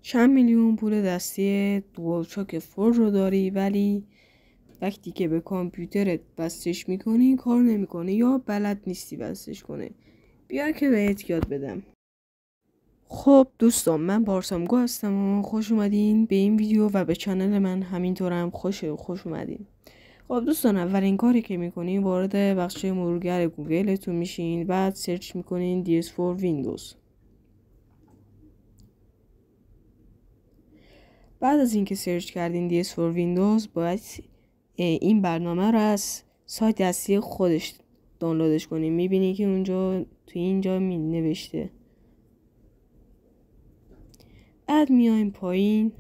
چند میلیون پول دستی دوالشاک 4 رو داری، ولی وقتی که به کامپیوترت بستش میکنی کار نمیکنه یا بلد نیستی بستش کنه. بیا که بهت یاد بدم. خب دوستان، من بارسامگو هستم و خوش اومدین به این ویدیو و به چنل من. همینطورم خوش اومدین. خب دوستان، اولین کاری که میکنین وارد بخش مرورگر گوگلتون میشین، بعد سرچ میکنین DS4 ویندوز. بعد از اینکه سرچ کردین DS4 ویندوز، باید این برنامه رو از سایت دستی خودش دانلودش کنین. میبینی که اونجا توی اینجا می نوشته. بعد میایم پایین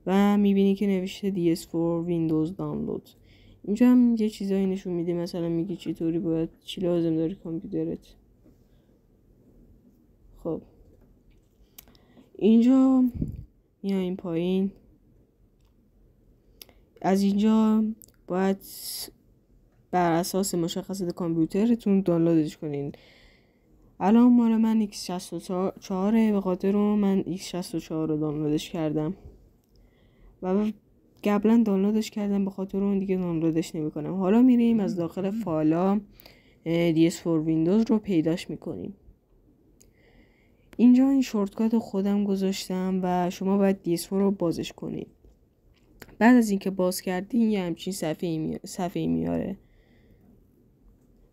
و میبینی که نوشته DS4 ویندوز دانلود. اینجا هم یه چیزایی نشون میده، مثلا میگه چطوری باید، چی لازم داری کامپیوترت. خب اینجا میایم پایین. از اینجا باید بر اساس مشخصات کامپیوترتون دانلودش کنین. الان مال من X64 به خاطر من X64 رو دانلودش کردم و قبلا دانلودش کردم، به خاطر اون دیگه دانلودش نمیکنم. حالا میریم از داخل فایلا DS4 ویندوز رو پیداش میکنیم. اینجا این شورتکات خودم گذاشتم و شما باید DS4 رو بازش کنید. بعد از اینکه باز کردین یه همچین صفحه میاره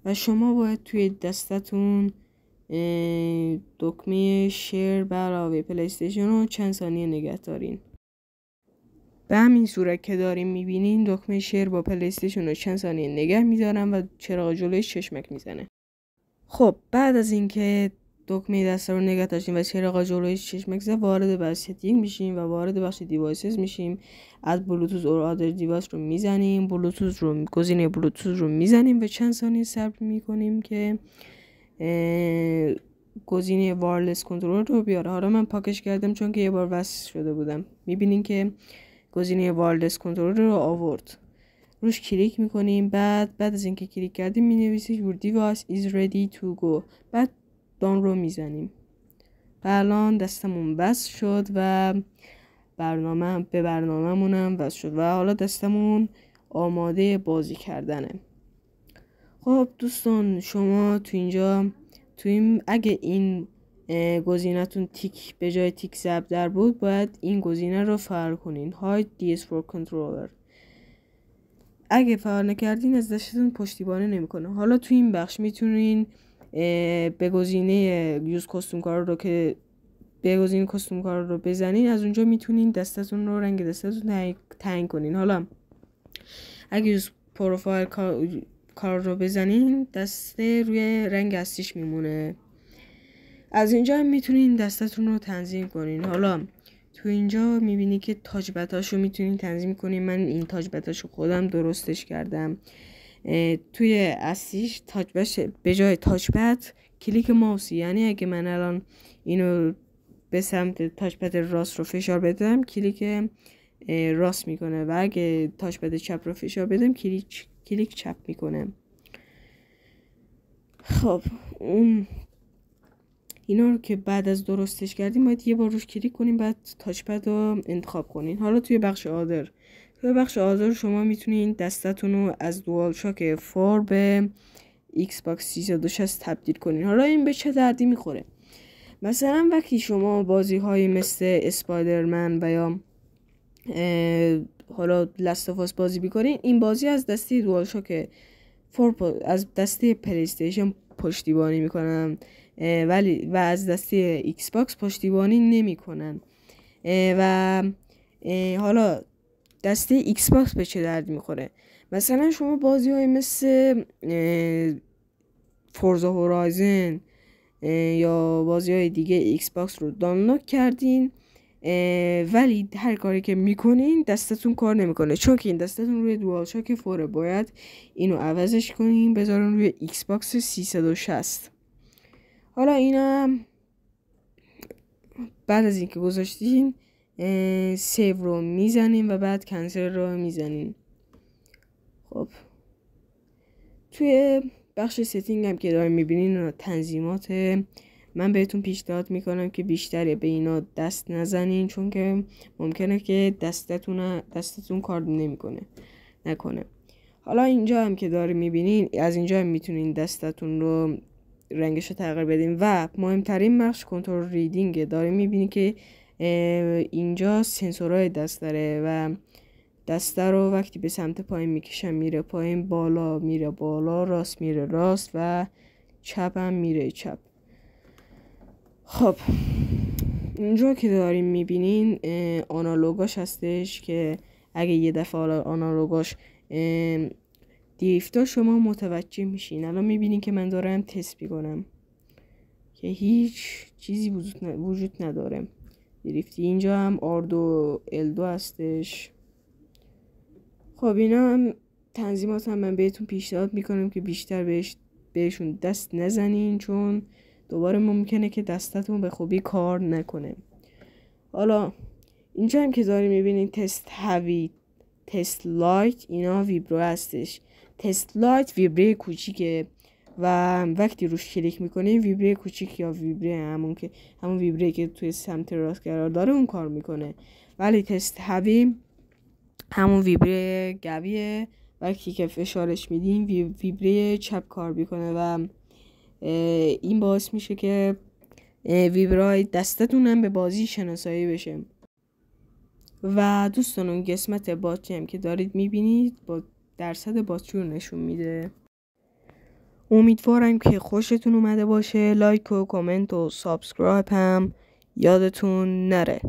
و شما باید توی دستتون دکمه شیر به علاوه پلی استیشن رو چند ثانیه نگه دارین. به همین صورت که داریم میبینین دکمه شیر با پلی استیشن رو چند ثانیه نگه میدارم و چراغ جلویش چشمک میزنه. خب بعد از اینکه دکمه دست رو نگه داشتیم و چراغ جلویش چشمک زد، وارد بخش ستینگ میشیم و وارد بخش دیوایسز میشیم. از بلوتوث اور آدر دیوایس رو میزنیم، گزینه بلوتوث رو میزنیم و چند ثانیه صبر میکنیم که گزینه وایرلس کنترل رو بیاره. حالا من پاکش کردم چون که یه بار وصل شده بودم. میبینین که گزینه وایرلس کنترل رو آورد. روش کلیک میکنیم. بعد از اینکه کلیک کردیم مینویسید your device is ready to go. بعد دان رو میزنیم. الان دستمون وصل شد و برنامه‌مون هم وصل شد و حالا دستمون آماده بازی کردنه. خب دوستان، شما اگه این گزینه‌تون تیک به جای تیک ضرب در بود، باید این گزینه رو فعال کنین، hide DS4 controller. اگه فعال نکردین از دستتون پشتیبانی نمیکنه. حالا تو این بخش میتونین به گزینه یوز کاستوم کار رو بزنین. از اونجا میتونین دستتون رو، رنگ دستتون تعیین کنین. حالا اگه یوز پروفایل کار رو بزنین، دسته روی رنگ اصلیش میمونه. از اینجا هم میتونین دستتون رو تنظیم کنین. حالا تو اینجا میبینی که تاچ بتاشو میتونین تنظیم کنین. من این تاچ بتاشو خودم درستش کردم. توی اصلیش تاچ بت به جای تاچ بت کلیک ماوسی، یعنی اگه من الان اینو به سمت تاچ بت راست رو فشار بدم کلیک راست میکنه و اگه تاچ بت چپ رو فشار بدم کلیک چپ میکنه. خب اینا رو که بعد از درستش کردیم باید یه بار روش کلیک کنیم، بعد تاچ پد رو انتخاب کنین. حالا توی بخش آدر شما میتونین دستتون رو از دوالشاک 4 به ایکس باکس 360 تبدیل کنین. حالا این به چه دردی میخوره؟ مثلا وقتی شما بازی های مثل اسپایدرمن و یا حالا لاست اف اس بازی میکنین، این بازی از دسته دوالشاک 4 از دسته پلی استیشن پشتیبانی میکنن ولی از دسته ایکس باکس پشتیبانی نمیکنن. و حالا دسته ایکس باکس به چه درد میخوره؟ مثلا شما بازی های مثل فورزا هورایزن یا بازی های دیگه ایکس باکس رو دانلود کردین، ولی هر کاری که میکنین دستتون کار نمیکنه، چون که این دستتون روی دوالشاک 4. باید اینو عوضش کنین بذارین روی ایکس باکس 360. حالا اینا بعد از اینکه گذاشتین سیو رو میزنین و بعد کنسل رو میزنین. خب توی بخش ستینگ هم که دارین میبینین تنظیمات من بهتون پیشنهاد میکنم که بیشتر به اینا دست نزنین، چون که ممکنه که دستتون کار نکنه. حالا اینجا هم که داری میبینین، از اینجا هم میتونین دستتون رو رنگش رو تغییر بدین. و مهمترین بخش کنترل ریدینگه. داری میبینی که اینجا سنسورهای دست داره و دسته رو وقتی به سمت پایین میکشم میره پایین، بالا میره بالا، راست میره راست و چپ هم میره چپ. خب اینجا که داریم میبینین آنالوگاش هستش که اگه یه دفعه آنالوگاش دریفتا شما متوجه میشین. الان میبینین که من دارم تست میکنم که هیچ چیزی وجود نداره دریفتی. اینجا هم آردو L2 هستش. خب اینا هم تنظیمات هم من بهتون پیشنهاد میکنم که بیشتر بهشون دست نزنین، چون دوباره ممکنه که دستتون به خوبی کار نکنه. حالا اینجا هم که داری میبینین تست هاوی، تست لایت، اینا ویبرو هستش. تست لایت ویبره کوچیکه و وقتی روش کلیک میکنین ویبره کوچیک یا ویبره همون ویبره که توی سمت راست قرار داره اون کار میکنه. ولی تست هاوی همون ویبره گویه، وقتی که فشارش میدین ویبره چپ کار میکنه و این باعث میشه که ویبرای دستتون هم به بازی شناسایی بشه. و دوستان اون قسمت باتری هم که دارید میبینید با درصد باتری رو نشون میده. امیدوارم که خوشتون اومده باشه. لایک و کامنت و سابسکرایب هم یادتون نره.